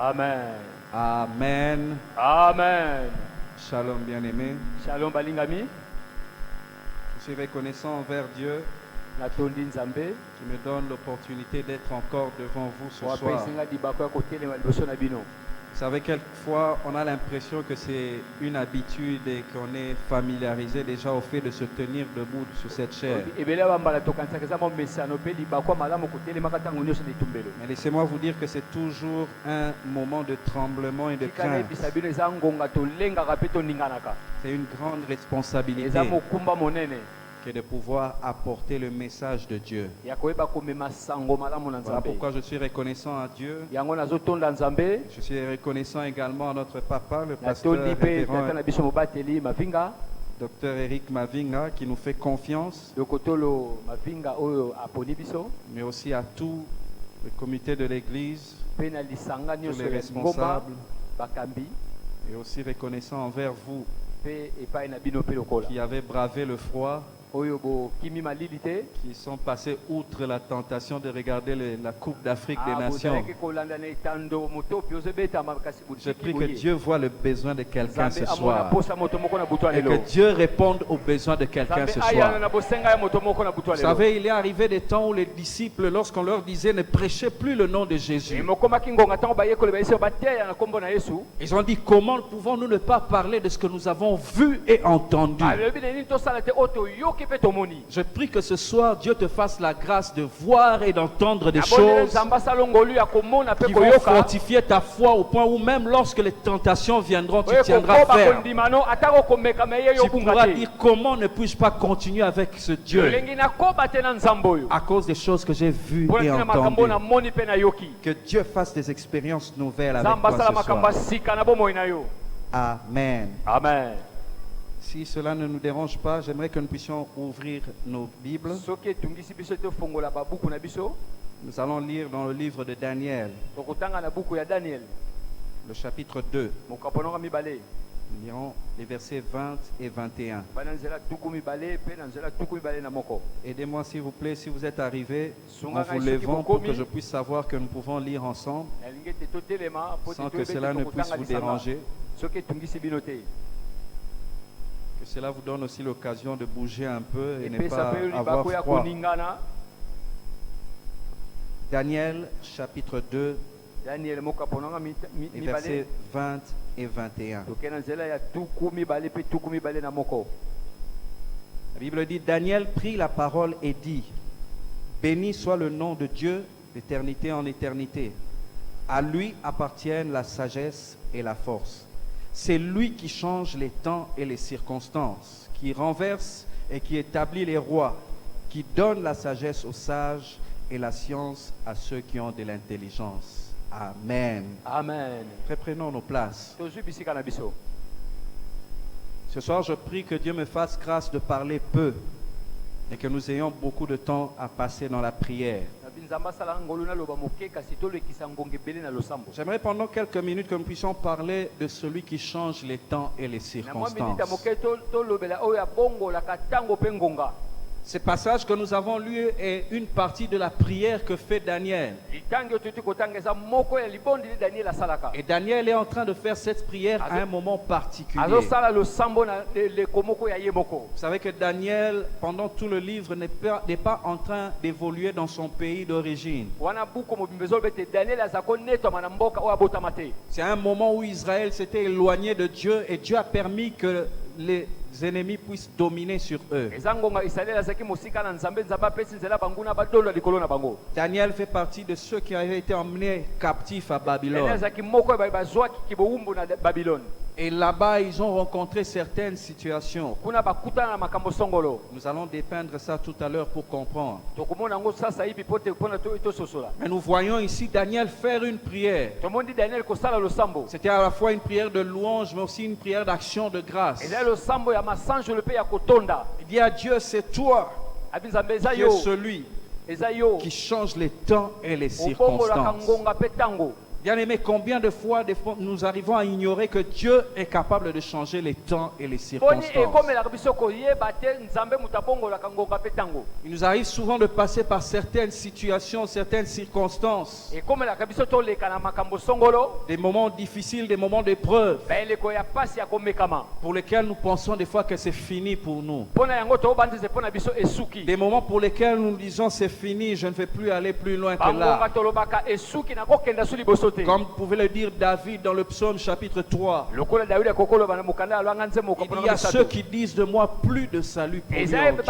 Amen. Amen. Amen. Shalom bien-aimé. Shalom balingami. Je suis reconnaissant envers Dieu Natondi nzambe. qui me donne l'opportunité d'être encore devant vous ce soir. Wapesinga dibako ya kotelema liboso na bino. Vous savez, quelquefois, on a l'impression que c'est une habitude et qu'on est familiarisé déjà au fait de se tenir debout sur cette chaire. Ebele bambala tokansaka za momesano pe dibako malamu kotelema katango nyoso na tumbelo. Mais laissez-moi vous dire que c'est toujours un moment de tremblement et de crainte. Bisabino za ngonga to lenga kapeto ninganaka. C'est une grande responsabilité Eza mokumba monene. Que de pouvoir apporter le message de Dieu. Yakoeba komema sango malamu na Voilà nzambe. pourquoi je suis reconnaissant à Dieu. Yango nazotonda nzambe. Je suis reconnaissant également à notre papa, le pasteur Natondi pe révérend tata na biso mobateli mavinga. Dr Eric Mavinga qui nous fait confiance, Lokotolo mavinga oyo aponi biso. mais aussi à tout le comité de l'église, Pe na lisanga tous nyoso les ya ngomba responsables, bakambi. et aussi reconnaissant envers vous Pe epai na bino pe lokola. qui avez bravé le froid, Oyo bo kimi malili te. qui sont passés outre la tentation de regarder la Coupe d'Afrique des Nations. Je prie que Dieu voit le besoin de quelqu'un ce soir et que Dieu réponde aux besoins de quelqu'un ce soir. Vous savez, il est arrivé des temps où les disciples, lorsqu'on leur disait ne prêchez plus le nom de Jésus, ils ont dit comment pouvons-nous ne pas parler de ce que nous avons vu et entendu. Je prie que ce soir, Dieu te fasse la grâce de voir et d'entendre des choses qui vont fortifier ta foi au point où même lorsque les tentations viendront, tu tiendras ferme. Tu pourras dire comment ne puis-je pas continuer avec ce Dieu à cause des choses que j'ai vues et entendues. Que Dieu fasse des expériences nouvelles avec toi ce soir. Amen. Amen. Si cela ne nous dérange pas, j'aimerais que nous puissions ouvrir nos Bibles. Nous allons lire dans le livre de Daniel, le chapitre 2. Nous lirons les versets 20 et 21. Aidez-moi s'il vous plaît, si vous êtes arrivés, en vous levant pour que je puisse savoir que nous pouvons lire ensemble, sans que cela ne puisse vous déranger. Que cela vous donne aussi l'occasion de bouger un peu et ne pas avoir froid. Daniel chapitre 2, versets 20 et 21. La Bible dit, Daniel prit la parole et dit, béni soit le nom de Dieu d'éternité en éternité. À lui appartiennent la sagesse et la force. C'est lui qui change les temps et les circonstances, qui renverse et qui établit les rois, qui donne la sagesse aux sages et la science à ceux qui ont de l'intelligence. Amen. Amen. Reprenons nos places. Ce soir, je prie que Dieu me fasse grâce de parler peu et que nous ayons beaucoup de temps à passer dans la prière. J'aimerais pendant quelques minutes que nous puissions parler de celui qui change les temps et les circonstances. Ce passage que nous avons lu est une partie de la prière que fait Daniel. Et Daniel est en train de faire cette prière à un moment particulier. Vous savez que Daniel, pendant tout le livre, n'est pas en train d'évoluer dans son pays d'origine. C'est un moment où Israël s'était éloigné de Dieu et Dieu a permis que les ennemis puissent dominer sur eux. Daniel fait partie de ceux qui avaient été emmenés captifs à Babylone. Et là-bas, ils ont rencontré certaines situations. Nous allons dépeindre ça tout à l'heure pour comprendre. Mais nous voyons ici Daniel faire une prière. C'était à la fois une prière de louange, mais aussi une prière d'action de grâce. Il dit à Dieu, c'est toi qui es celui qui change les temps et les circonstances. Bien-aimés, combien de fois nous arrivons à ignorer que Dieu est capable de changer les temps et les circonstances? Il nous arrive souvent de passer par certaines situations, certaines circonstances, des moments difficiles, des moments d'épreuve, pour lesquels nous pensons des fois que c'est fini pour nous. Des moments pour lesquels nous disons c'est fini, je ne vais plus aller plus loin que là. Comme vous pouvez le dire David dans le psaume chapitre 3. Il y a ceux qui disent de moi plus de salut pour lui en Dieu.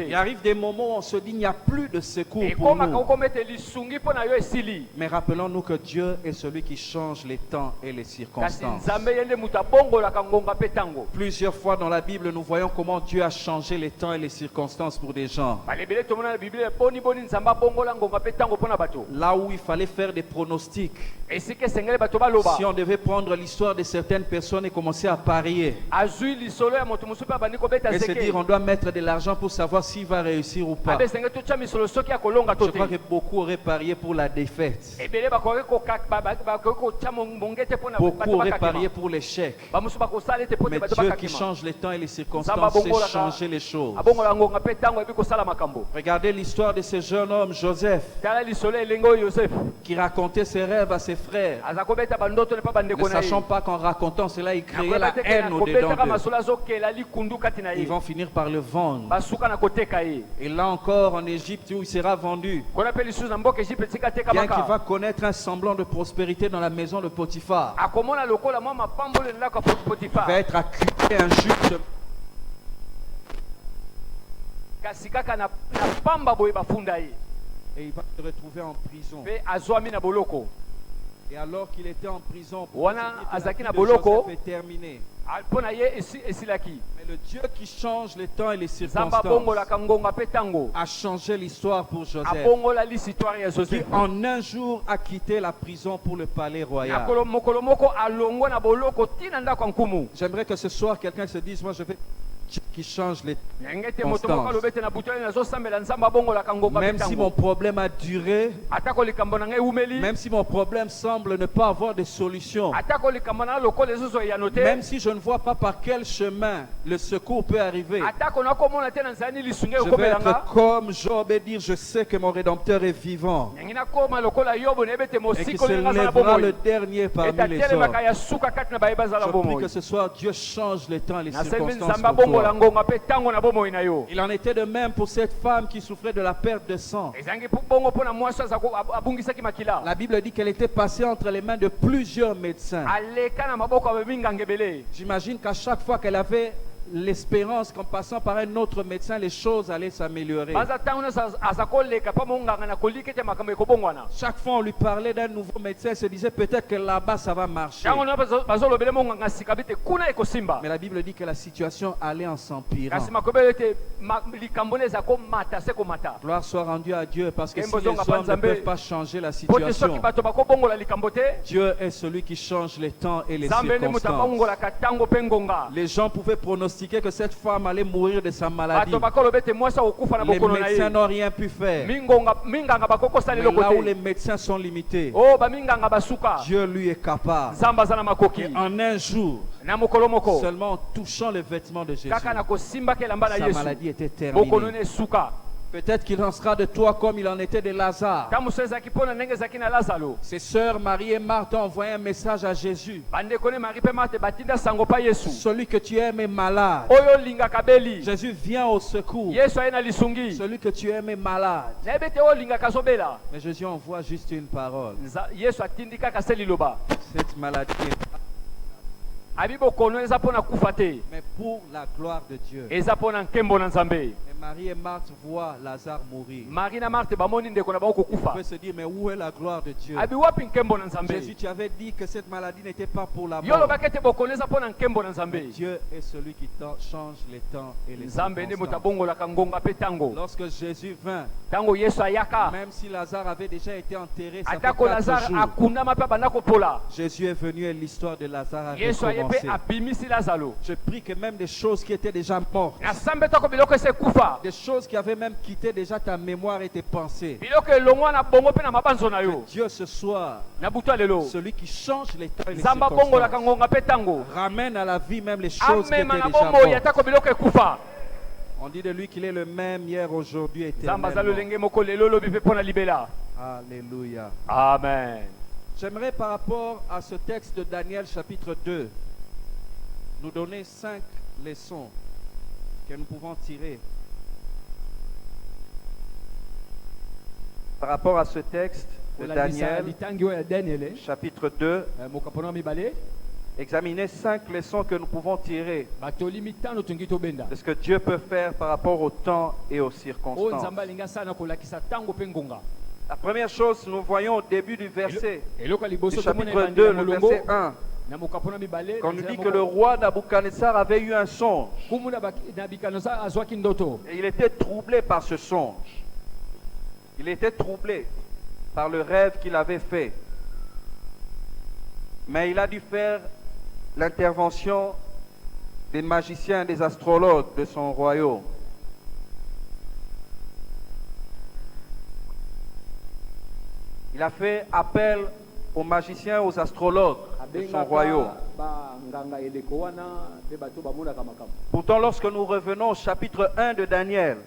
Il arrive des moments où on se dit il n'y a plus de secours pour nous. Mais rappelons-nous que Dieu est celui qui change les temps et les circonstances. Plusieurs fois dans la Bible, nous voyons comment Dieu a changé les temps et les circonstances pour des gens. Là où il fallait faire des pronostics, si on devait prendre l'histoire de certaines personnes et commencer à parier et se dire on doit mettre de l'argent pour savoir s'il va réussir ou pas, je crois que beaucoup auraient parié pour la défaite. Beaucoup auraient parié pour l'échec. Mais Dieu qui change les temps et les circonstances sait changer les choses. Regardez l'histoire de ce jeune homme Joseph qui racontait ses rêves à ses frères, ne sachant pas qu'en racontant cela il créait la haine au-dedans d'eux. Ils vont finir par le vendre. Et là encore en Égypte où il sera vendu, bien qu'il va connaître un semblant de prospérité dans la maison de Potiphar, il va être accusé injustement. Et il va se retrouver en prison. Et alors qu'il était en prison, Joseph est terminé. Mais le Dieu qui change les temps et les circonstances a changé l'histoire pour Joseph, qui en un jour a quitté la prison pour le palais royal. J'aimerais que ce soir quelqu'un se dise, moi je vais qui change les circonstances. Même si mon problème a duré, même si mon problème semble ne pas avoir de solution, même si je ne vois pas par quel chemin le secours peut arriver, je vais être comme Job et dire je sais que mon Rédempteur est vivant et qu'il se lèvera le dernier parmi les hommes. Je prie que ce soir Dieu change les temps et les circonstances pour toi. Il en était de même pour cette femme qui souffrait de la perte de sang. La Bible dit qu'elle était passée entre les mains de plusieurs médecins. J'imagine qu'à chaque fois qu'elle avait l'espérance qu'en passant par un autre médecin, les choses allaient s'améliorer. Chaque fois on lui parlait d'un nouveau médecin, elle se disait peut-être que là-bas ça va marcher. Mais la Bible dit que la situation allait en s'empirant. Gloire soit rendue à Dieu, parce que si les hommes ne peuvent pas changer la situation, Dieu est celui qui change les temps et les circonstances. Les gens pouvaient prononcer que cette femme allait mourir de sa maladie. Les médecins n'ont rien pu faire. Mais là où les médecins sont limités, Dieu lui est capable. Et en un jour, seulement en touchant les vêtements de Jésus, sa maladie était terminée. Peut-être qu'il en sera de toi comme il en était de Lazare. Ses sœurs Marie et Marthe ont envoyé un message à Jésus. Celui que tu aimes est malade. Jésus vient au secours. Celui que tu aimes est malade. Mais Jésus envoie juste une parole. Cette maladie est mais pour la gloire de Dieu. Et Marie et Marthe voient Lazare mourir. On peut se dire, mais où est la gloire de Dieu? Jésus, tu avais dit que cette maladie n'était pas pour la mort. Mais Dieu est celui qui change les temps et les circonstances. Lorsque Jésus vint, même si Lazare avait déjà été enterré, ça fait 4 jours, Jésus est venu et l'histoire de Lazare a recommencé. Je prie que même des choses qui étaient déjà mortes Des choses qui avaient même quitté déjà ta mémoire et tes pensées. Que Dieu ce soir, celui qui change les temps et les circonstances, ramène à la vie même les choses qui étaient déjà mortes. On dit de lui qu'il est le même hier, aujourd'hui, éternellement. Alléluia. Amen. J'aimerais par rapport à ce texte de Daniel chapitre 2, nous donner 5 leçons que nous pouvons tirer. Par rapport à ce texte de Daniel chapitre 2, examiner 5 leçons que nous pouvons tirer de ce que Dieu peut faire par rapport au temps et aux circonstances. La première chose, nous voyons au début du verset, du chapitre 2, le verset 1, quand nous dit que le roi Nabuchodonosor avait eu un songe. Et il était troublé par ce songe. Il était troublé par le rêve qu'il avait fait. Mais il a dû faire l'intervention des magiciens, des astrologues de son royaume. Il a fait appel aux magiciens, aux astrologues de son royaume. Pourtant, lorsque nous revenons au chapitre 1 de Daniel,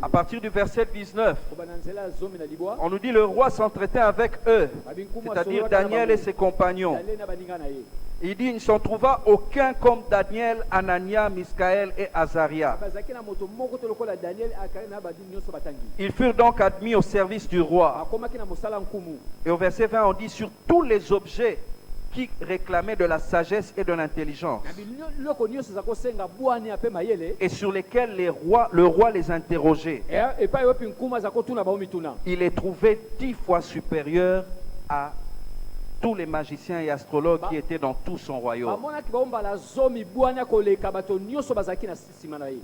à partir du verset 19, on nous dit le roi s'entretait avec eux, c'est-à-dire Daniel et ses compagnons. Il dit, il ne s'en trouva aucun comme Daniel, Anania, Misaël et Azaria. Ils furent donc admis au service du roi. Et au verset 20, on dit, sur tous les objets qui réclamaient de la sagesse et de l'intelligence, et sur lesquels le roi les interrogeait, il les trouvait 10 fois supérieurs à tous les magiciens et astrologues qui étaient dans tout son royaume.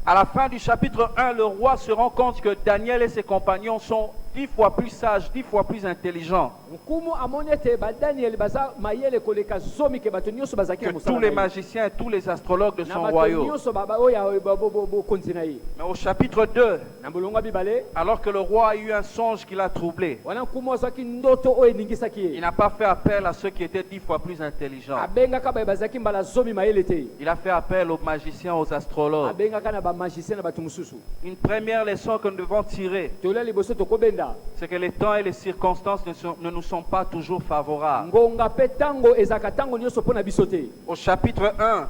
À la fin du chapitre 1, le roi se rend compte que Daniel et ses compagnons sont 10 fois plus sages, 10 fois plus intelligents que tous les magiciens et tous les astrologues de son royaume. Mais au chapitre 2, alors que le roi a eu un songe qui l'a troublé, il n'a pas fait appel à ceux qui étaient 10 fois plus intelligents. Il a fait appel aux magiciens, aux astrologues. Une première leçon que nous devons tirer, c'est que les temps et les circonstances ne nous sont pas toujours favorables. Au chapitre 1,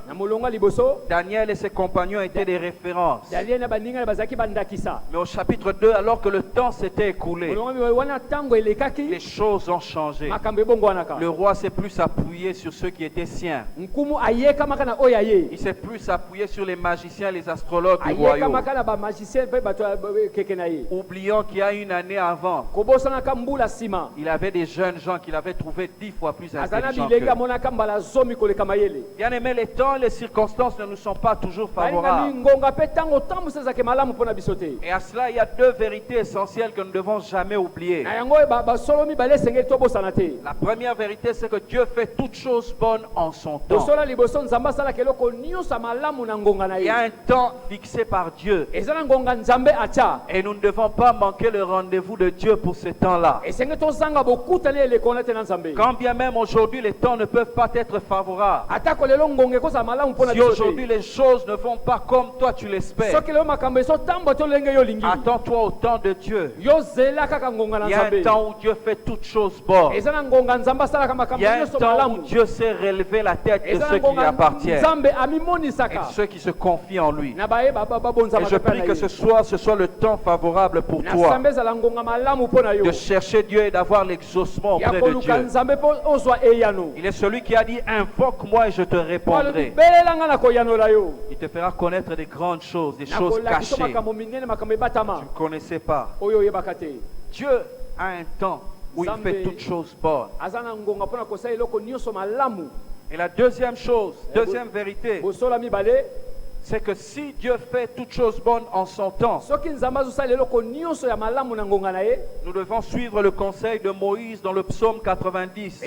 Daniel et ses compagnons étaient des références. Mais au chapitre 2, alors que le temps s'était écoulé, les choses ont changé. Le roi s'est plus appuyé sur ceux qui étaient siens. Il s'est plus appuyé sur les magiciens et les astrologues du royaume, oubliant qu'il y a une année avant, il avait des jeunes gens qu'il avait trouvés 10 fois plus intelligents qu'eux. Bien aimé, les temps et les circonstances ne nous sont pas toujours favorables. Et à cela, il y a 2 vérités essentielles que nous ne devons jamais oublier. La première vérité, c'est que Dieu fait toutes choses bonnes en son temps. Il y a un temps fixé par Dieu. Et nous ne devons pas manquer le rendez-vous de Dieu pour ce temps-là. Quand bien même aujourd'hui les temps ne peuvent pas être favorables, si aujourd'hui les choses ne vont pas comme toi tu l'espères, attends-toi au temps de Dieu. Il y a un temps où Dieu fait toutes choses bonnes. Il y a un temps où Dieu sait relever la tête de ceux qui lui appartiennent et de ceux qui se confient en lui. Et je prie que ce soit le temps favorable pour toi de chercher Dieu et d'avoir l'exaucement auprès de Dieu. Il est celui qui a dit, invoque-moi et je te répondrai. Il te fera connaître des grandes choses, des choses cachées que tu ne connaissais pas. Dieu a un temps où il fait toutes choses bonnes. Et la deuxième chose, deuxième vérité, c'est que si Dieu fait toutes choses bonnes en son temps, nous devons suivre le conseil de Moïse dans le psaume 90.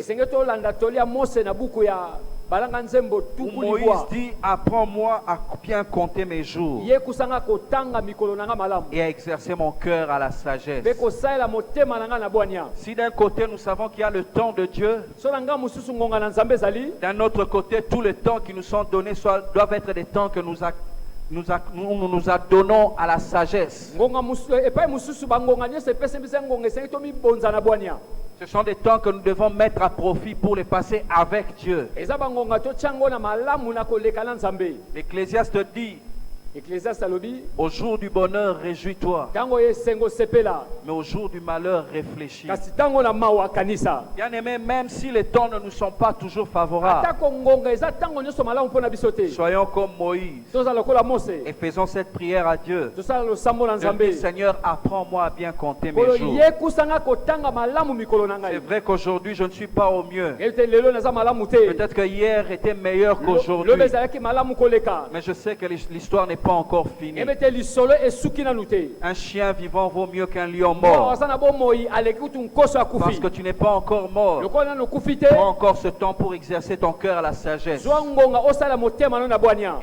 où Moïse dit, apprends-moi à bien compter mes jours et à exercer mon cœur à la sagesse. Si d'un côté nous savons qu'il y a le temps de Dieu, d'un autre côté tous les temps qui nous sont donnés doivent être des temps que nous adonnons à la sagesse. Ce sont des temps que nous devons mettre à profit pour les passer avec Dieu. L'Ecclésiaste dit, au jour du bonheur, réjouis-toi. Mais au jour du malheur, réfléchis. Bien aimé, même si les temps ne nous sont pas toujours favorables, soyons comme Moïse et faisons cette prière à Dieu. Seigneur, apprends-moi à bien compter mes jours. C'est vrai qu'aujourd'hui je ne suis pas au mieux. Peut-être que hier était meilleur qu'aujourd'hui. Mais je sais que l'histoire n'est pas encore fini. Un chien vivant vaut mieux qu'un lion mort. Parce que tu n'es pas encore mort. Prends encore ce temps pour exercer ton cœur à la sagesse. Et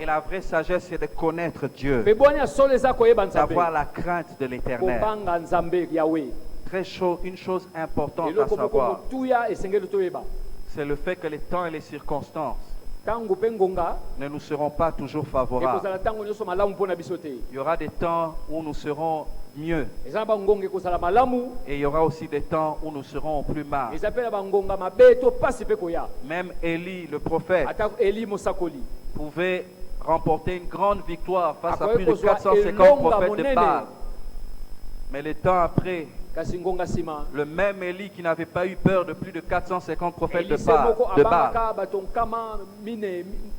la vraie sagesse, c'est de connaître Dieu, d'avoir la crainte de l'Éternel. Une chose importante à savoir, c'est le fait que les temps et les circonstances ne nous seront pas toujours favorables. Il y aura des temps où nous serons mieux, et il y aura aussi des temps où nous serons au plus mal. Même Élie, le prophète, pouvait remporter une grande victoire face à plus de 450 prophètes de Baal. Mais le temps après, le même Élie qui n'avait pas eu peur de plus de 450 prophètes de Baal,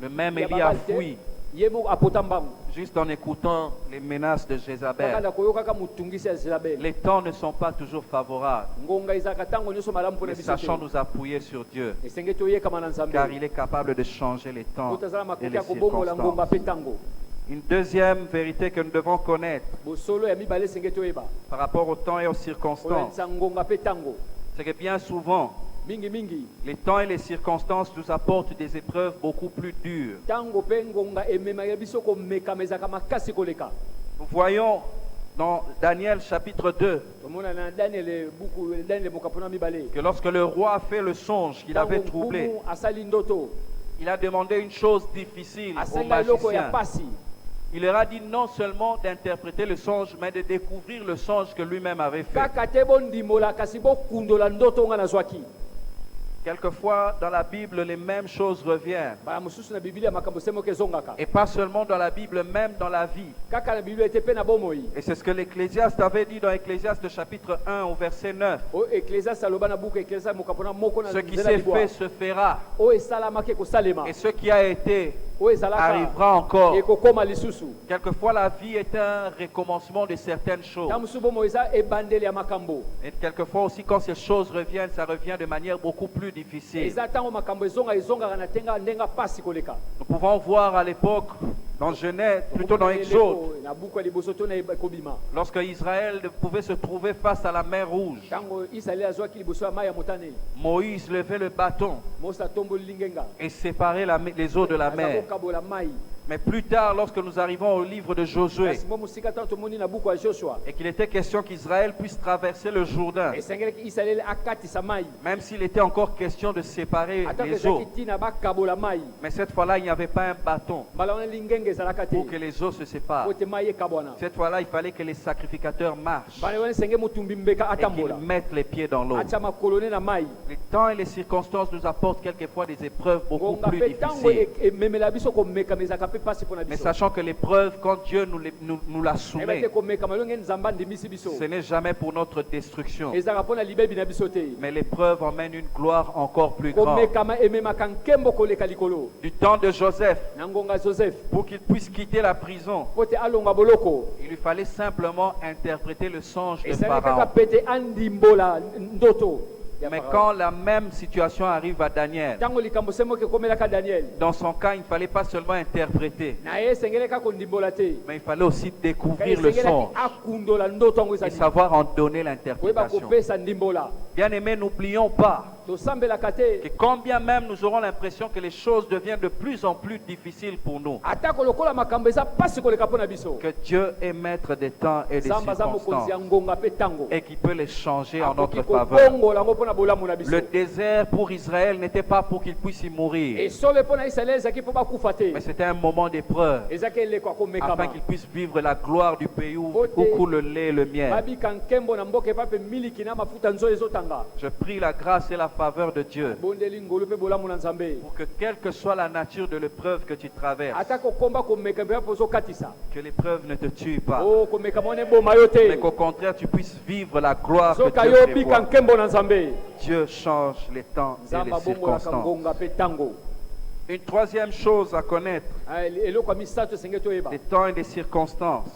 le même Élie a fui juste en écoutant les menaces de Jézabel. Les temps ne sont pas toujours favorables, mais sachons nous appuyer sur Dieu, car il est capable de changer les temps et les circonstances. Une deuxième vérité que nous devons connaître par rapport au temps et aux circonstances, c'est que bien souvent, les temps et les circonstances nous apportent des épreuves beaucoup plus dures. Nous voyons dans Daniel chapitre 2 que lorsque le roi a fait le songe qu'il avait troublé, il a demandé une chose difficile aux magiciens. Il leur a dit non seulement d'interpréter le songe, mais de découvrir le songe que lui-même avait fait. Quelquefois, dans la Bible, les mêmes choses reviennent. Et pas seulement dans la Bible, même dans la vie. Et c'est ce que l'Ecclésiaste avait dit dans Ecclésiaste chapitre 1 au verset 9. Ce qui s'est fait se fera. Et ce qui a été arrivera encore. Quelquefois, la vie est un recommencement de certaines choses. Et quelquefois aussi, quand ces choses reviennent, ça revient de manière beaucoup plus difficile. Nous pouvons voir à l'époque, dans Genèse, plutôt dans Exode, lorsque Israël pouvait se trouver face à la mer Rouge, Moïse levait le bâton et séparait les eaux de la mer. Mais plus tard, lorsque nous arrivons au livre de Josué, et qu'il était question qu'Israël puisse traverser le Jourdain, même s'il était encore question de séparer les eaux, mais cette fois-là, il n'y avait pas un bâton pour que les eaux se séparent. Cette fois-là, il fallait que les sacrificateurs marchent et qu'ils mettent les pieds dans l'eau. Les temps et les circonstances nous apportent quelquefois des épreuves beaucoup plus difficiles. Mais sachant que l'épreuve, quand Dieu nous la soumet, ce n'est jamais pour notre destruction. Mais l'épreuve emmène une gloire encore plus grande. Du temps de Joseph, pour qu'il puisse quitter la prison, il lui fallait simplement interpréter le songe de Pharaon. Mais quand la même situation arrive à Daniel, dans son cas, il ne fallait pas seulement interpréter, mais il fallait aussi découvrir le songe et savoir en donner l'interprétation. Bien aimé, n'oublions pas que quand bien même nous aurons l'impression que les choses deviennent de plus en plus difficiles pour nous, que Dieu est maître des temps et des circonstances et qu'il peut les changer en notre faveur. Le désert pour Israël n'était pas pour qu'il puisse y mourir, mais c'était un moment d'épreuve afin qu'il puisse vivre la gloire du pays où coule le lait et le miel. Je prie la grâce et la faveur de Dieu pour que quelle que soit la nature de l'épreuve que tu traverses, que l'épreuve ne te tue pas, mais qu'au contraire tu puisses vivre la gloire que Dieu prévoit. Dieu change les temps et les circonstances. Une troisième chose à connaître des temps et des circonstances,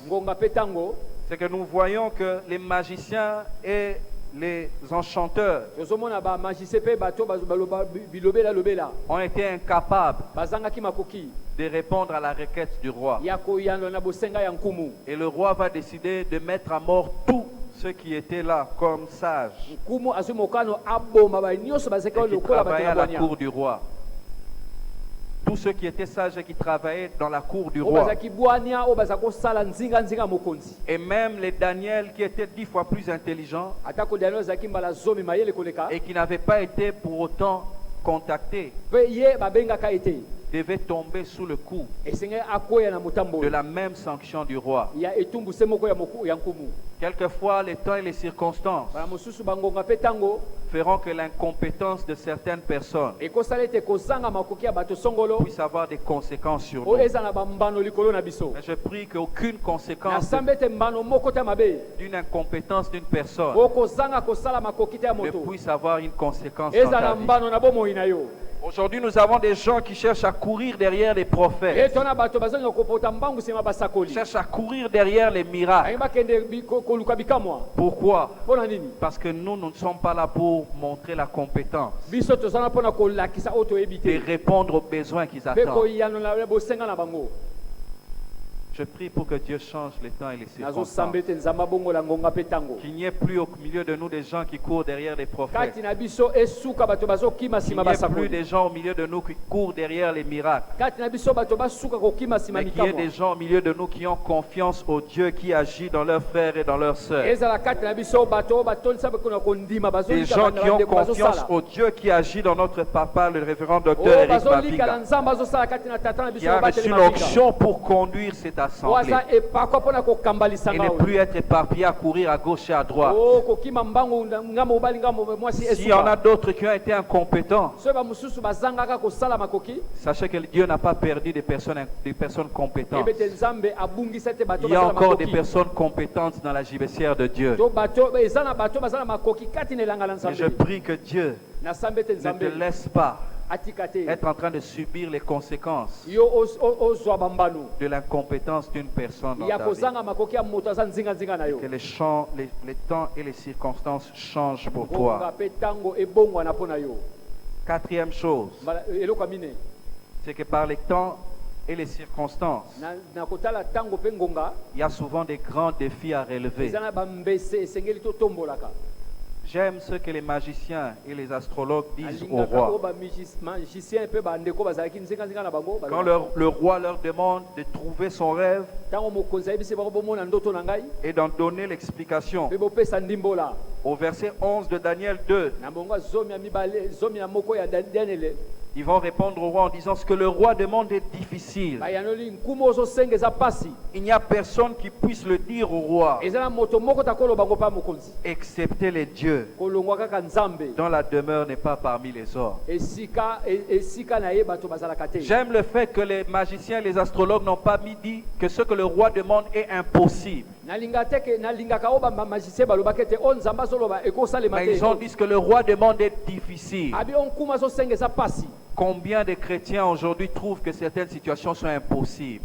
c'est que nous voyons que les magiciens et les enchanteurs ont été incapables de répondre à la requête du roi. Et le roi va décider de mettre à mort tous ceux qui étaient là comme sages et qui travaillaient à la cour du roi. Tous ceux qui étaient sages et qui travaillaient dans la cour du roi. Et même les Daniel qui étaient 10 fois plus intelligents et qui n'avaient pas été pour autant contactés devaient tomber sous le coup de la même sanction du roi. Quelquefois, les temps et les circonstances feront que l'incompétence de certaines personnes puisse avoir des conséquences sur nous. Mais je prie qu'aucune conséquence d'une incompétence d'une personne ne puisse avoir une conséquence dans ta vie. Aujourd'hui, nous avons des gens qui cherchent à courir derrière les prophètes, cherchent à courir derrière les miracles. Pourquoi? Parce que nous ne sommes pas là pour montrer la compétence et répondre aux besoins qu'ils attendent. Je prie pour que Dieu change les temps et les circonstances. Qu'il n'y ait plus au milieu de nous des gens qui courent derrière les prophètes. Qu'il n'y ait plus des gens au milieu de nous qui courent derrière les miracles. Mais qu'il y ait des gens au milieu de nous qui ont confiance au Dieu qui agit dans leurs frères et dans leurs sœurs. Des gens qui ont confiance au Dieu qui agit dans notre papa, le révérend docteur Eric Mabiga, qui a reçu l'onction pour conduire cette assemblée et ne plus être éparpillé à courir à gauche et à droite. S'il y en a d'autres qui ont été incompétents, sachez que Dieu n'a pas perdu des personnes compétentes. Il y a encore des personnes compétentes dans la gibecière de Dieu. Et je prie que Dieu ne te laisse pas être en train de subir les conséquences de l'incompétence d'une personne dans ta vie. Que les temps et les circonstances changent pour toi. Quatrième chose, c'est que par les temps et les circonstances, il y a souvent des grands défis à relever. J'aime ce que les magiciens et les astrologues disent au roi. Quand le roi leur demande de trouver son rêve et d'en donner l'explication, au verset 11 de Daniel 2, ils vont répondre au roi en disant: ce que le roi demande est difficile. Il n'y a personne qui puisse le dire au roi, excepté les dieux, dont la demeure n'est pas parmi les hommes. J'aime le fait que les magiciens et les astrologues n'ont pas dit que ce que le roi demande est impossible. Mais ils ont dit ce que le roi demande est difficile. Combien de chrétiens aujourd'hui trouvent que certaines situations sont impossibles?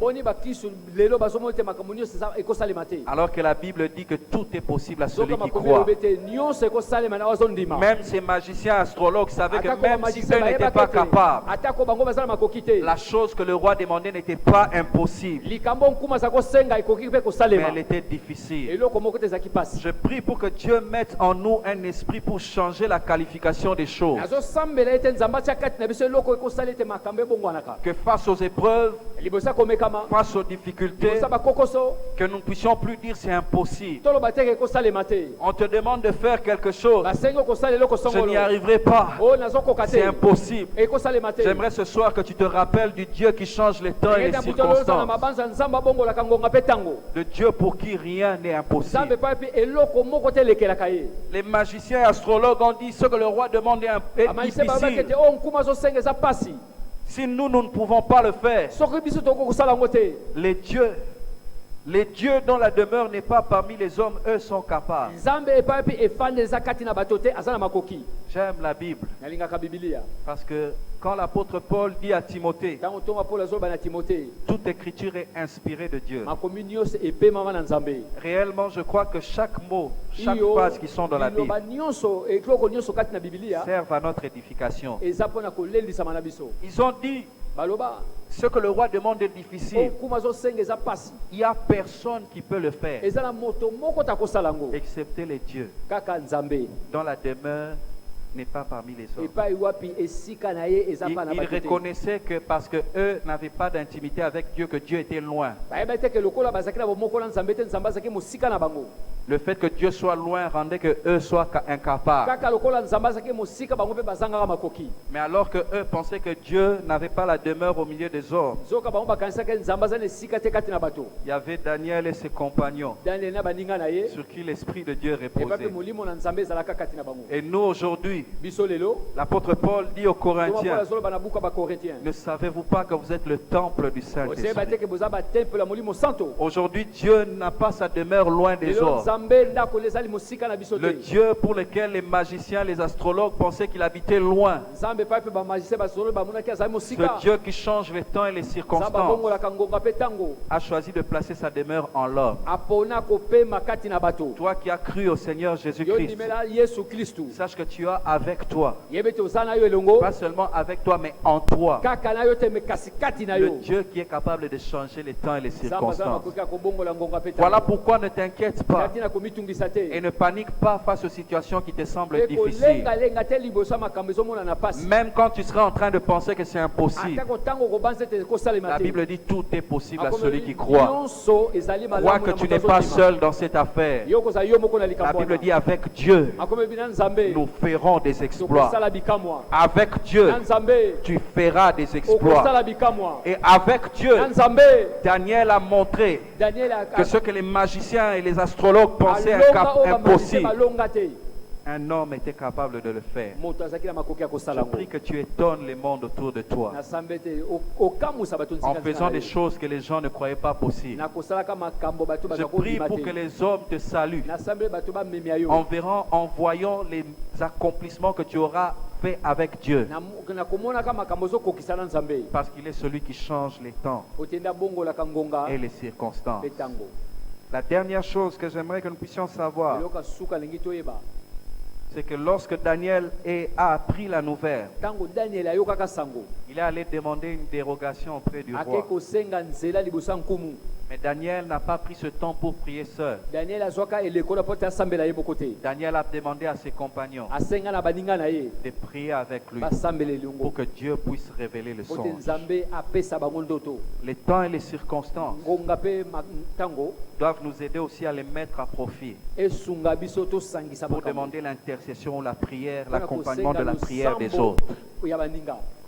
Alors que la Bible dit que tout est possible à celui qui croit. Même ces magiciens astrologues savaient que même si eux n'étaient pas capables, la chose que le roi demandait n'était pas impossible, mais elle était difficile. Je prie pour que Dieu mette en nous un esprit pour changer la qualification des choses. Que face aux épreuves, face aux difficultés, que nous ne puissions plus dire c'est impossible. On te demande de faire quelque chose, je n'y arriverai pas, c'est impossible. J'aimerais ce soir que tu te rappelles du Dieu qui change les temps et les circonstances, de Dieu pour qui rien n'est impossible. Les magiciens et astrologues ont dit ce que le roi demande est difficile. Si nous ne pouvons pas le faire, les dieux dont la demeure n'est pas parmi les hommes, eux sont capables. J'aime la Bible parce que quand l'apôtre Paul dit à Timothée, toute écriture est inspirée de Dieu. Réellement, je crois que chaque mot, chaque phrase qui sont dans la Bible servent à notre édification. Ils ont dit ce que le roi demande est difficile. Il n'y a personne qui peut le faire, excepté les dieux dont la demeure n'est pas parmi les hommes. Ils reconnaissaient que parce que eux n'avaient pas d'intimité avec Dieu, que Dieu était loin. Le fait que Dieu soit loin rendait que eux soient incapables. Mais alors que eux pensaient que Dieu n'avait pas la demeure au milieu des hommes, il y avait Daniel et ses compagnons sur qui l'Esprit de Dieu reposait. Et nous aujourd'hui, l'apôtre Paul dit aux Corinthiens, ne savez-vous pas que vous êtes le temple du Saint-Esprit? Aujourd'hui, Dieu n'a pas sa demeure loin des hommes. Le Dieu pour lequel les magiciens, les astrologues pensaient qu'il habitait loin, ce Dieu qui change les temps et les circonstances, a choisi de placer sa demeure en l'homme. Toi qui as cru au Seigneur Jésus-Christ, sache que tu as avec toi, pas seulement avec toi, mais en toi, le Dieu qui est capable de changer les temps et les circonstances. Voilà pourquoi ne t'inquiète pas et ne panique pas face aux situations qui te semblent difficiles. Même quand tu seras en train de penser que c'est impossible, la Bible dit tout est possible à celui qui croit. Crois que tu n'es pas seul dans cette affaire. La Bible dit avec Dieu, nous ferons des exploits. Avec Dieu, tu feras des exploits. Et avec Dieu, Daniel a montré que ce que les magiciens et les astrologues pensaient impossible, un homme était capable de le faire. Je prie que tu étonnes les mondes autour de toi en faisant des choses que les gens ne croyaient pas possibles. Je prie pour que les hommes te saluent en voyant les accomplissements que tu auras fait avec Dieu, parce qu'il est celui qui change les temps et les circonstances. La dernière chose que j'aimerais que nous puissions savoir, c'est que lorsque Daniel a appris la nouvelle, il est allé demander une dérogation auprès du roi. Mais Daniel n'a pas pris ce temps pour prier seul. Daniel a demandé à ses compagnons de prier avec lui pour que Dieu puisse révéler le songe. Les temps et les circonstances doivent nous aider aussi à les mettre à profit pour demander l'intercession ou la prière, l'accompagnement de la prière des autres.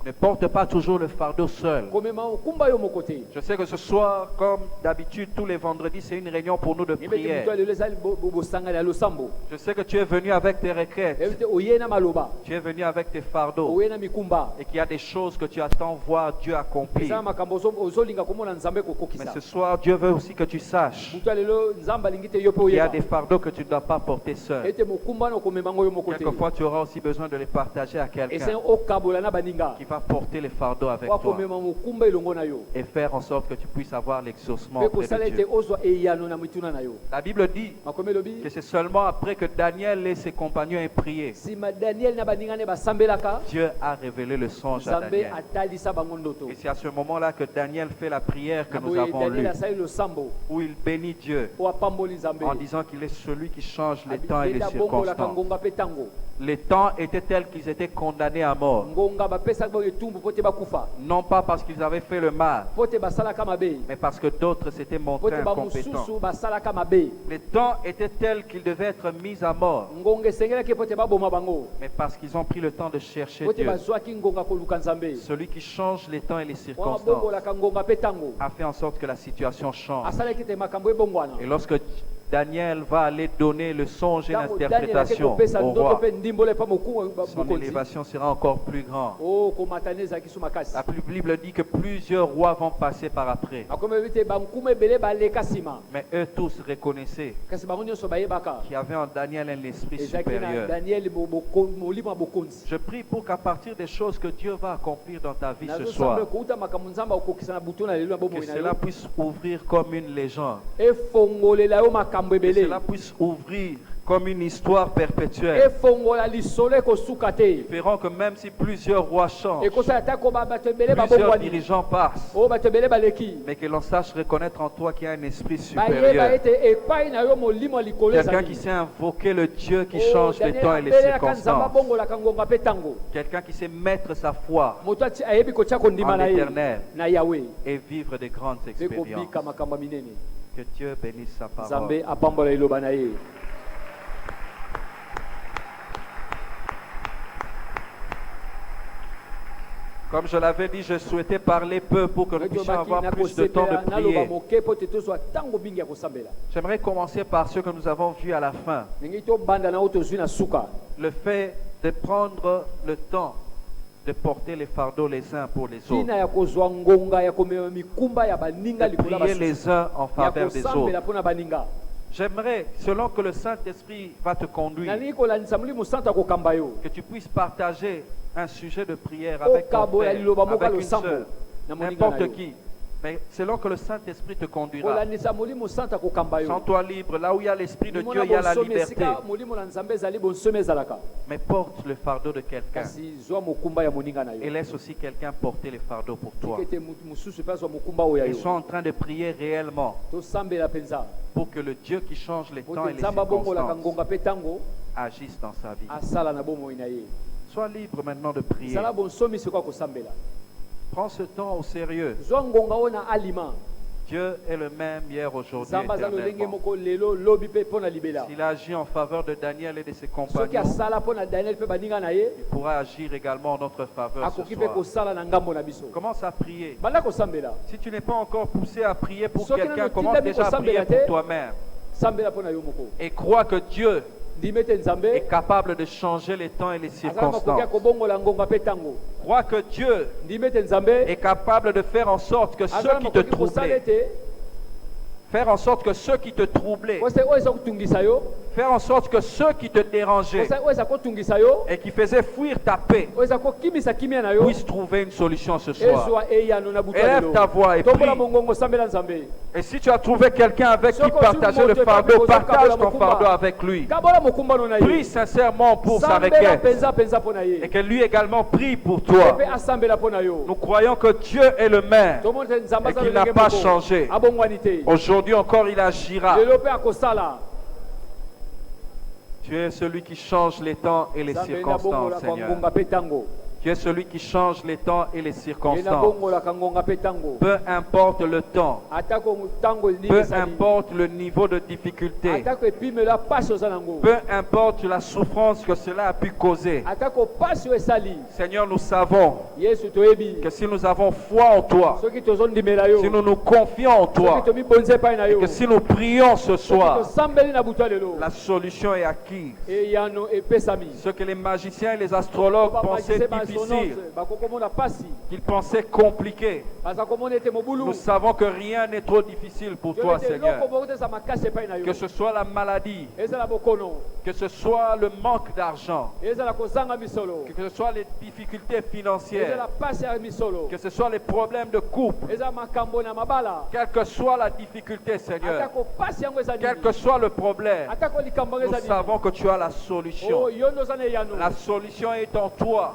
Ne porte pas toujours le fardeau seul. Je sais que ce soir, comme d'habitude, tous les vendredis, c'est une réunion pour nous de prière. Je sais que tu es venu avec tes requêtes. Tu es venu avec tes fardeaux. Et qu'il y a des choses que tu attends voir Dieu accomplir. Mais ce soir, Dieu veut aussi que tu saches qu'il y a des fardeaux que tu ne dois pas porter seul. Quelquefois, tu auras aussi besoin de les partager à quelqu'un qui va porter les fardeaux avec toi et faire en sorte que tu puisses avoir l'exaucement auprès de Dieu. La Bible dit que c'est seulement après que Daniel et ses compagnons aient prié, Dieu a révélé le songe à Daniel. Et c'est à ce moment-là que Daniel fait la prière que nous avons lue, où il bénit Dieu en disant qu'il est celui qui change les temps et les circonstances. Les temps étaient tels qu'ils étaient condamnés à mort. Non pas parce qu'ils avaient fait le mal, mais parce que d'autres s'étaient montrés incompétents. Les temps étaient tels qu'ils devaient être mis à mort, mais parce qu'ils ont pris le temps de chercher Dieu. Celui qui change les temps et les circonstances a fait en sorte que la situation change. Et lorsque Daniel va aller donner le songe et l'interprétation au roi, son élévation sera encore plus grande. La Bible dit que plusieurs rois vont passer par après. Mais eux tous reconnaissaient qu'il y avait en Daniel un esprit supérieur. Je prie pour qu'à partir des choses que Dieu va accomplir dans ta vie ce soir, que cela puisse ouvrir comme une légende. Que cela puisse ouvrir comme une histoire perpétuelle. Feront que même si plusieurs rois changent, plusieurs dirigeants passent, mais que l'on sache reconnaître en toi qu'il y a un esprit supérieur. Quelqu'un qui sait invoquer le Dieu qui change les temps et les circonstances. Quelqu'un qui sait mettre sa foi en l'éternel et vivre des grandes expériences. Que Dieu bénisse sa parole. Comme je l'avais dit, je souhaitais parler peu pour que nous puissions avoir plus de temps de prier. J'aimerais commencer par ce que nous avons vu à la fin. Le fait de prendre le temps de porter les fardeaux les uns pour les autres. De prier les uns en faveur des autres. J'aimerais, selon que le Saint-Esprit va te conduire, que tu puisses partager un sujet de prière avec ton frère, avec une sœur, n'importe qui. Mais selon que le Saint-Esprit te conduira. Sens-toi libre. Là où il y a l'Esprit de Dieu, il y a la liberté. Mais porte le fardeau de quelqu'un. Et laisse aussi quelqu'un porter les fardeaux pour toi. Et sois en train de prier réellement pour que le Dieu qui change les temps et les circonstances agisse dans sa vie. Sois libre maintenant de prier. Prends ce temps au sérieux. Dieu est le même hier, aujourd'hui, éternellement. S'il agit en faveur de Daniel et de ses compagnons, il pourra agir également en notre faveur ce soir. Commence à prier. Si tu n'es pas encore poussé à prier pour quelqu'un, commence déjà à prier pour toi-même. Et crois que Dieu est capable de changer les temps et les circonstances. Crois que Dieu est capable de faire en sorte que ceux qui te troublaient, faire en sorte que ceux qui te troublaient, faire en sorte que ceux qui te dérangeaient et qui faisaient fuir ta paix puissent trouver une solution ce soir. Élève ta voix et prie. Et si tu as trouvé quelqu'un avec qui partager le fardeau, partage ton fardeau avec lui. Prie sincèrement pour sa requête et que lui également prie pour toi. Nous croyons que Dieu est le même et qu'il n'a pas changé. Aujourd'hui encore il agira. Tu es celui qui change les temps et les circonstances, Seigneur. Tu es celui qui change les temps et les circonstances. Peu importe le temps, peu importe le niveau de difficulté, peu importe la souffrance que cela a pu causer. Seigneur, nous savons que si nous avons foi en toi, si nous nous confions en toi, et que si nous prions ce soir, la solution est acquise. Ce que les magiciens et les astrologues pensaient difficile difficile, qu'il pensait compliqué. Nous savons que rien n'est trop difficile pour toi, Seigneur. Que ce soit la maladie, que ce soit le manque d'argent, que ce soit les difficultés financières, que ce soit les problèmes de couple, quelle que soit la difficulté, Seigneur, quel que soit le problème, nous savons que tu as la solution. La solution est en toi.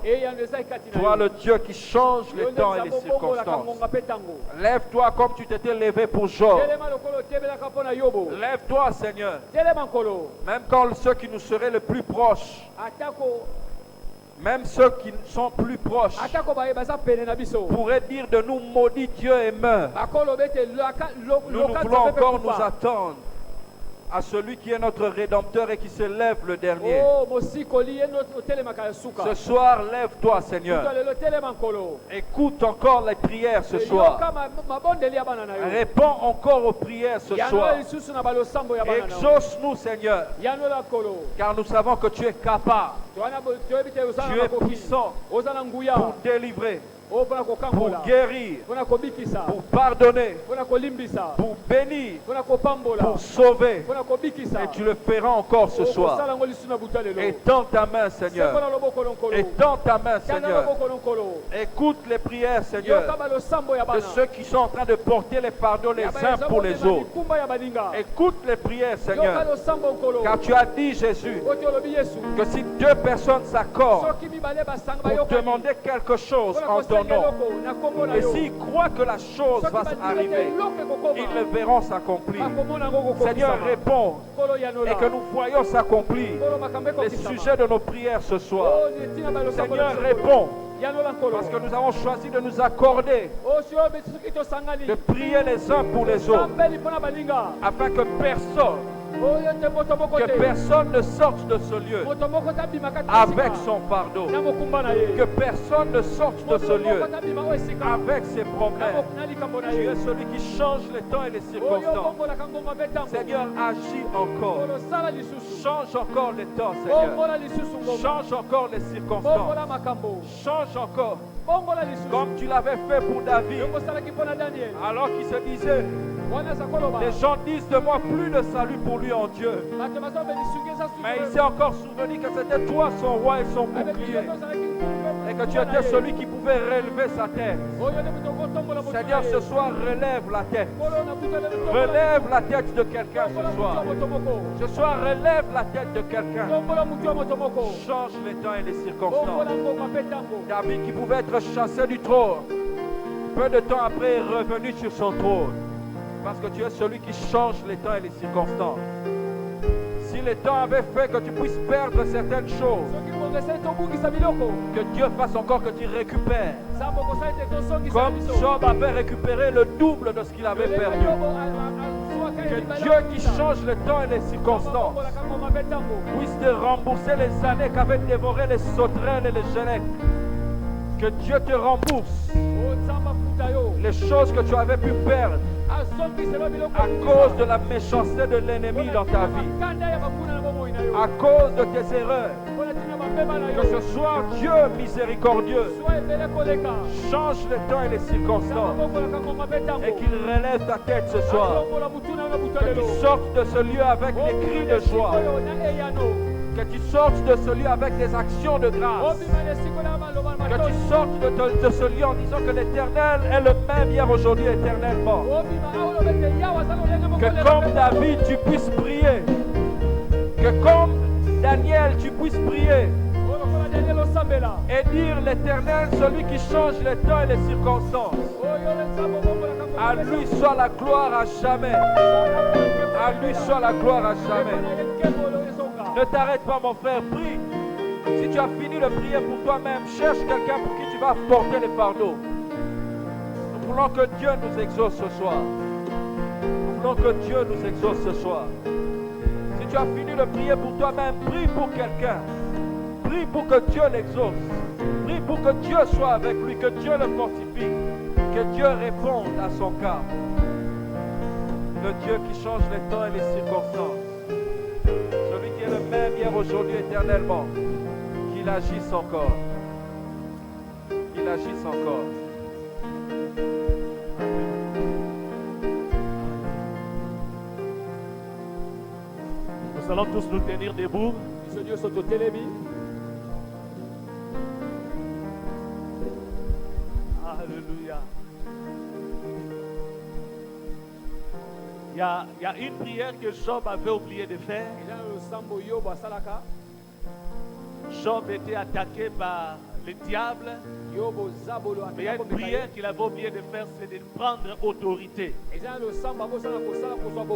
Toi, le Dieu qui change les temps et les circonstances. Lève-toi comme tu t'étais levé pour Job. Lève-toi, Seigneur. Même quand ceux qui nous seraient les plus proches, même ceux qui sont plus proches, pourraient dire de nous, maudit Dieu et meurt. Nous voulons encore nous attendre à celui qui est notre Rédempteur et qui se lève le dernier. Ce soir, lève-toi, Seigneur. Écoute encore les prières ce soir. Réponds encore aux prières ce soir. Exauce-nous, Seigneur, car nous savons que tu es capable. Tu es puissant pour délivrer, pour guérir, pour pardonner, pour bénir, pour sauver. Et tu le feras encore ce soir. Étends ta main, Seigneur. Étends ta main, Seigneur. Écoute les prières, Seigneur, de ceux qui sont en train de porter les fardeaux les uns pour les autres. Écoute les prières, Seigneur, car tu as dit, Jésus, que si deux personnes s'accordent pour demander quelque chose en ton nom, et s'ils croient que la chose va arriver, ils le verront s'accomplir. Seigneur, réponds et que nous voyons s'accomplir les sujets de nos prières ce soir. Seigneur, réponds, parce que nous avons choisi de nous accorder, de prier les uns pour les autres, afin que personne ne sorte de ce lieu avec son fardeau. Que personne ne sorte de ce lieu avec ses problèmes. Tu es celui qui change les temps et les circonstances. Seigneur, agis encore. Change encore les temps, Seigneur. Change encore les circonstances. Change encore. Comme tu l'avais fait pour David, alors qu'il se disait, les gens disent de moi plus de salut pour lui en Dieu. Mais il s'est encore souvenu que c'était toi son roi et son bouclier. Et que tu étais celui qui pouvait relever sa tête. Seigneur, ce soir, relève la tête. Relève la tête de quelqu'un ce soir. Ce soir, relève la tête de quelqu'un. Change les temps et les circonstances. David qui pouvait être chassé du trône, peu de temps après est revenu sur son trône. Parce que tu es celui qui change les temps et les circonstances. Si les temps avaient fait que tu puisses perdre certaines choses, que Dieu fasse encore que tu récupères. Comme Job avait récupéré le double de ce qu'il avait perdu. Que Dieu qui change le temps et les circonstances puisse te rembourser les années qu'avaient dévoré les sauterelles et les genettes. Que Dieu te rembourse les choses que tu avais pu perdre à cause de la méchanceté de l'ennemi dans ta vie, à cause de tes erreurs. Que ce soit Dieu miséricordieux change le temps et les circonstances et qu'il relève ta tête ce soir. Que tu sortes de ce lieu avec des cris de joie. Que tu sortes de ce lieu avec des actions de grâce. Que tu sortes de ce lieu en disant que l'Éternel est le même hier, aujourd'hui, éternellement. Que comme David, tu puisses prier. Que comme Daniel, tu puisses prier. Et dire l'Éternel, celui qui change les temps et les circonstances. À lui soit la gloire à jamais. À lui soit la gloire à jamais. Ne t'arrête pas, mon frère, prie. Si tu as fini de prier pour toi-même, cherche quelqu'un pour qui tu vas porter les fardeaux. Nous voulons que Dieu nous exauce ce soir. Nous voulons que Dieu nous exauce ce soir. Si tu as fini de prier pour toi-même, prie pour quelqu'un. Prie pour que Dieu l'exauce. Prie pour que Dieu soit avec lui, que Dieu le fortifie, que Dieu réponde à son cas. Le Dieu qui change les temps et les circonstances. Celui qui est le même hier, aujourd'hui, éternellement. Qu'il agisse encore. qu'il agisse encore. Nous allons tous nous tenir debout. Alléluia. Il y a une prière que Job avait oublié de faire. Job était attaqué par le diable. Mais il y a une prière qu'il avait oublié de faire, c'est de prendre autorité.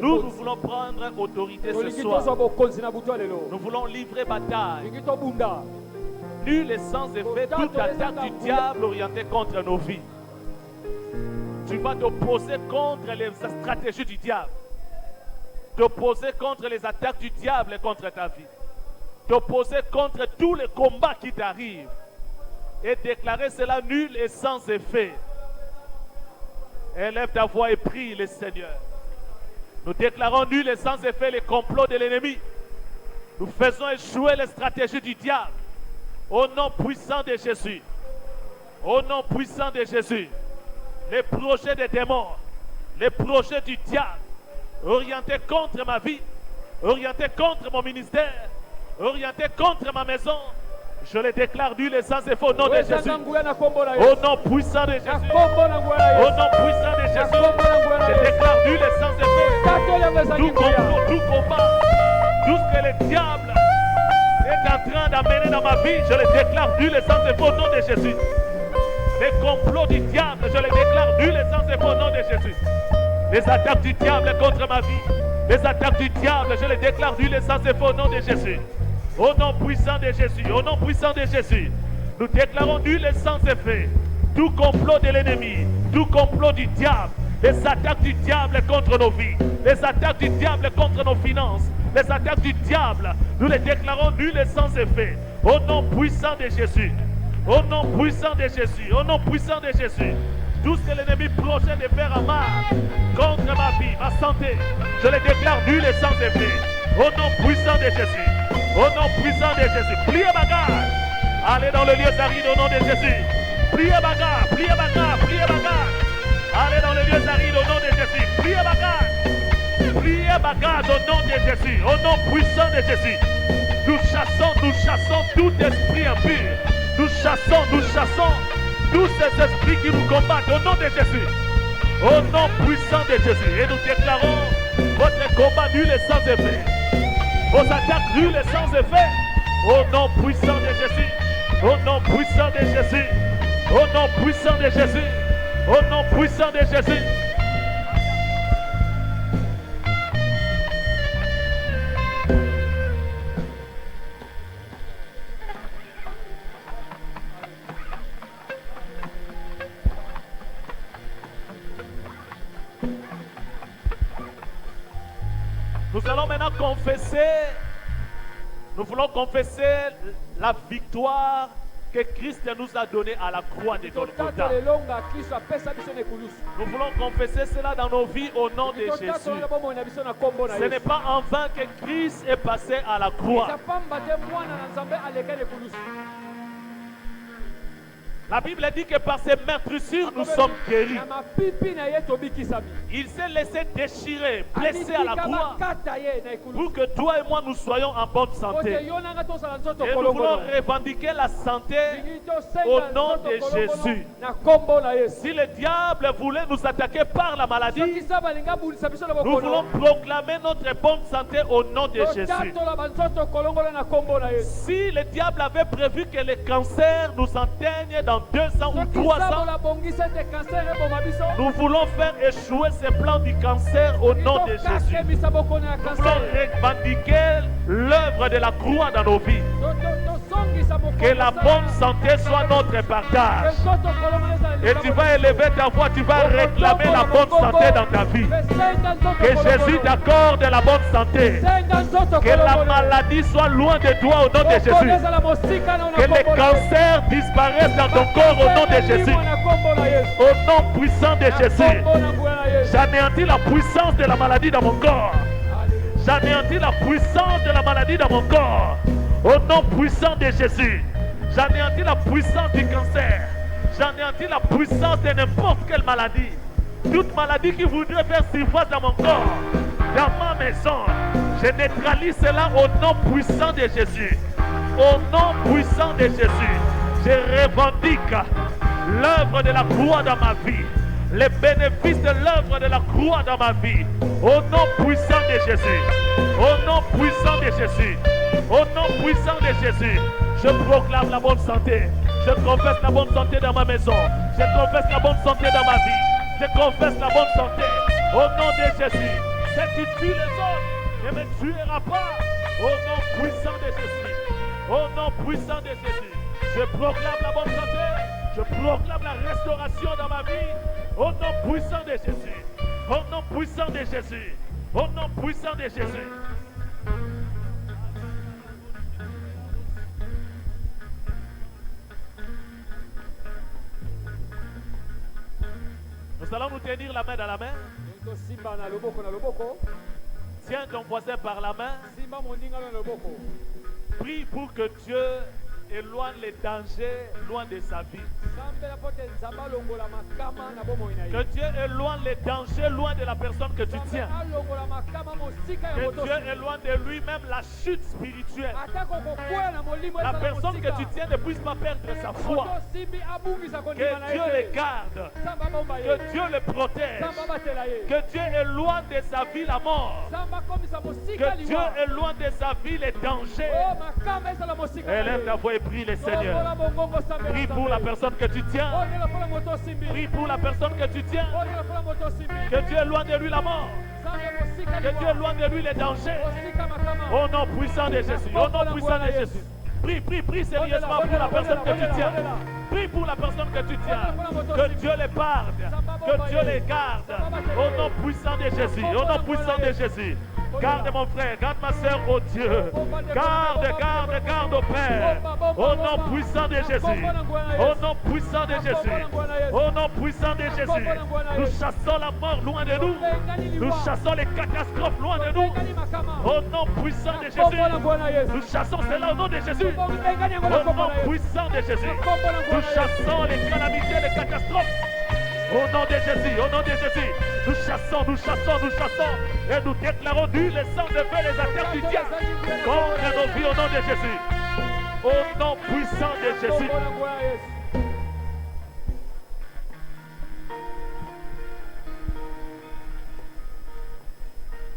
Nous voulons prendre autorité ce soir. Nous voulons livrer bataille. Nul est sans effet toute attaque du diable orientée contre nos vies. Tu vas t'opposer contre les stratégies du diable. T'opposer contre les attaques du diable et contre ta vie. T'opposer contre tous les combats qui t'arrivent. Et déclarer cela nul et sans effet. Élève ta voix et prie le Seigneur. Nous déclarons nul et sans effet les complots de l'ennemi. Nous faisons échouer les stratégies du diable. Au nom puissant de Jésus. Au nom puissant de Jésus. Les projets des démons, les projets du diable, orientés contre ma vie, orientés contre mon ministère, orientés contre ma maison, je les déclare nuls et sans effet au nom de Jésus. Au nom puissant de Jésus. Au nom puissant de Jésus. Je déclare nuls et sans effet. Tout complot, tout combat, tout ce que le diable est en train d'amener dans ma vie, je les déclare nuls et sans effet au nom de Jésus. Les complots du diable, je les déclare nuls et sans effet au nom de Jésus. Les attaques du diable contre ma vie, les attaques du diable, je les déclare nuls et sans effet au nom de Jésus. Au nom puissant de Jésus, au nom puissant de Jésus, nous déclarons nul et sans effet tout complot de l'ennemi, tout complot du diable, les attaques du diable contre nos vies, les attaques du diable contre nos finances, les attaques du diable, nous les déclarons nuls et sans effet. Au nom puissant de Jésus. Au nom puissant de Jésus, au nom puissant de Jésus, tout ce que l'ennemi projette de faire à mal contre ma vie, ma santé, je les déclare nuls et sans effet. Au nom puissant de Jésus, au nom puissant de Jésus, pliez bagarre. Allez dans le lieu aride au nom de Jésus. Pliez bagarre, pliez bagarre, pliez bagarre. Allez dans le lieu aride au nom de Jésus. Pliez bagarre. Pliez bagarre au nom de Jésus, au nom puissant de Jésus. Nous chassons tout esprit impur. Nous chassons tous ces esprits qui nous combattent au nom de Jésus. Au nom puissant de Jésus. Et nous déclarons votre combat nul et sans effet. Vos attaques nulles et sans effet. Au nom puissant de Jésus. Au nom puissant de Jésus. Au nom puissant de Jésus. Au nom puissant de Jésus. Nous allons maintenant confesser, nous voulons confesser la victoire que Christ nous a donnée à la croix de Golgotha. Nous voulons confesser cela dans nos vies au nom de Jésus. Ce n'est pas en vain que Christ est passé à la croix. La Bible dit que par ses meurtrissures, nous sommes guéris. Il s'est laissé déchirer, blessé à la croix, pour que toi et moi nous soyons en bonne santé. Et nous voulons revendiquer la santé au nom de Jésus. Si le diable voulait nous attaquer par la maladie, nous voulons proclamer notre bonne santé au nom de Jésus. Si le diable avait prévu que le cancer nous atteigne dans 200 ou 300, nous voulons faire échouer ces plans du cancer au nom de Jésus. Nous voulons revendiquer l'œuvre de la croix dans nos vies. Que la bonne santé soit notre partage. Et tu vas élever ta voix, tu vas réclamer la bonne santé dans ta vie. Que Jésus t'accorde la bonne santé. Que la maladie soit loin de toi au nom de Jésus. Que les cancers disparaissent dans ton corps au nom de Jésus. Au nom puissant de Jésus. J'anéantis la puissance de la maladie dans mon corps. J'anéantis la puissance de la maladie dans mon corps. Au nom puissant de Jésus. J'anéantis la puissance du cancer. J'anéantis la puissance de n'importe quelle maladie. Toute maladie qui voudrait faire surface dans mon corps, dans ma maison, je neutralise cela au nom puissant de Jésus. Au nom puissant de Jésus, je revendique l'œuvre de la croix dans ma vie, les bénéfices de l'œuvre de la croix dans ma vie. Au nom puissant de Jésus, au nom puissant de Jésus, au nom puissant de Jésus, je proclame la bonne santé. Je confesse la bonne santé dans ma maison. Je confesse la bonne santé dans ma vie. Je confesse la bonne santé. Au nom de Jésus, si tu tues les autres, ne me tueras pas. Au nom puissant de Jésus. Au nom puissant de Jésus, je proclame la bonne santé. Je proclame la restauration dans ma vie. Au nom puissant de Jésus. Au nom puissant de Jésus. Au nom puissant de Jésus. Nous allons nous tenir la main dans la main. Tiens ton voisin par la main. Prie pour que Dieu éloigne les dangers loin de sa vie. Que Dieu éloigne les dangers loin de la personne que tu tiens. Que Dieu éloigne de lui-même la chute spirituelle. La personne que tu tiens ne puisse pas perdre sa foi. Que Dieu les garde. Que Dieu les protège. Que Dieu éloigne de sa vie la mort. Que Dieu éloigne de sa vie les dangers. Élève ta voix et prie le Seigneur. Prie pour la personne que tu tiens. Prie pour la personne que tu tiens. Que Dieu éloigne de lui la mort. Que Dieu éloigne de lui les dangers. Au nom puissant de Jésus. Au nom puissant de Jésus. Prie sérieusement pour la personne que tu tiens. Prie pour la personne que tu tiens. Que Dieu les parle. Que Dieu les garde. Au nom puissant de Jésus. Au nom puissant de Jésus. Garde mon frère, garde ma soeur, oh Dieu. Garde au Père. Au nom puissant de Jésus. Au nom puissant de Jésus. Au nom puissant de Jésus. Nous chassons la mort loin de nous. Nous chassons les catastrophes loin de nous. Au nom puissant de Jésus. Nous chassons cela au nom de Jésus. Au nom puissant de Jésus. Nous chassons les calamités, les catastrophes. Au nom de Jésus, au nom de Jésus, nous chassons, et nous déclarons nul les sang de feu, les attaques du diable contre nos vies au nom de Jésus. Au nom puissant de Jésus.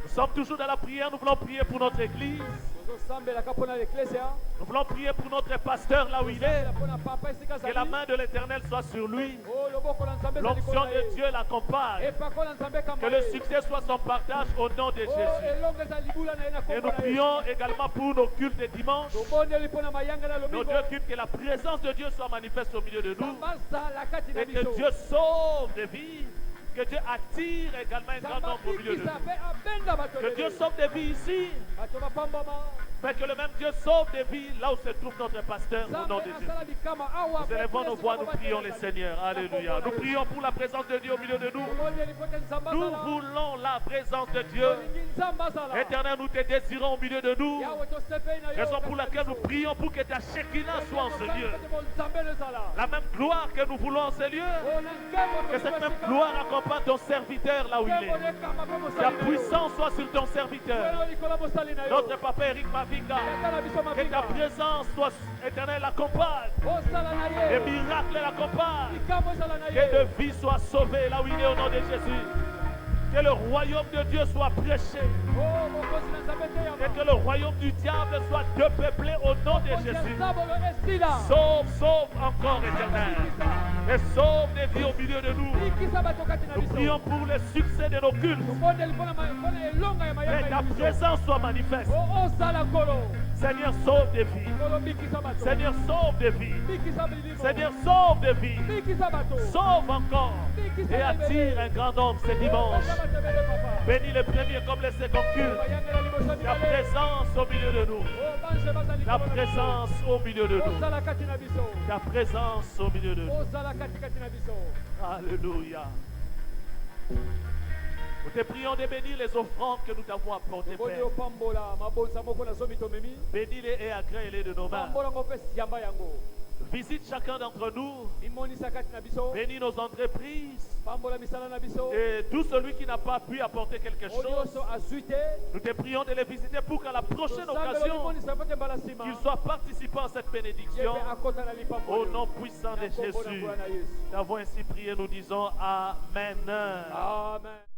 Nous sommes toujours dans la prière, nous voulons prier pour notre église. Nous voulons prier pour notre pasteur là où il est. Que la main de l'Éternel soit sur lui. L'onction de Dieu l'accompagne. Que le succès soit son partage au nom de Jésus. Et nous prions également pour nos cultes de dimanche. Nos deux cultes, que la présence de Dieu soit manifeste au milieu de nous. Et que Dieu sauve des vies. Que Dieu attire également un grand nombre au milieu de nous. Que Dieu sauve des vies ici. Mais que le même Dieu sauve des vies là où se trouve notre pasteur au nom de Jésus. Nous élevons nos voix, nous prions le Seigneur. Alléluia. Nous prions pour la présence de Dieu au milieu de nous. Nous voulons la présence de Dieu. Éternel, nous te désirons au milieu de nous. Raison pour laquelle nous prions pour que ta Shekinah soit en ce lieu. La même gloire que nous voulons en ce lieu. Que cette même gloire accompagne ton serviteur là où il est. Ta puissance soit sur ton serviteur. Notre papa Eric Mavinga. Que ta présence soit éternelle l'accompagne. Les miracles l'accompagnent. Que de vie soit sauvée là où il est au nom de Jésus. Que le royaume de Dieu soit prêché. Et que le royaume du diable soit dépeuplé au nom de Jésus. Sauve encore, Éternel. Et sauve des vies au milieu de nous. Nous prions pour le succès de nos cultes. Que ta présence soit manifeste. Seigneur, sauve des vies. Seigneur, sauve des vies. Seigneur, sauve des vies. Sauve encore. Et attire un grand nombre ce dimanche. Bénis les premiers comme les seconds cultes. Ta présence au milieu de nous. Ta présence au milieu de nous. Ta présence au milieu de nous. Alléluia. Nous te prions de bénir les offrandes que nous t'avons apportées, Père. Bénis-les et agrée-les de nos mains. Visite chacun d'entre nous. Bénis nos entreprises. Et tout celui qui n'a pas pu apporter quelque chose, nous te prions de les visiter pour qu'à la prochaine occasion, qu'ils soient participants à cette bénédiction. Au nom puissant de Jésus, nous avons ainsi prié, nous disons Amen. Amen.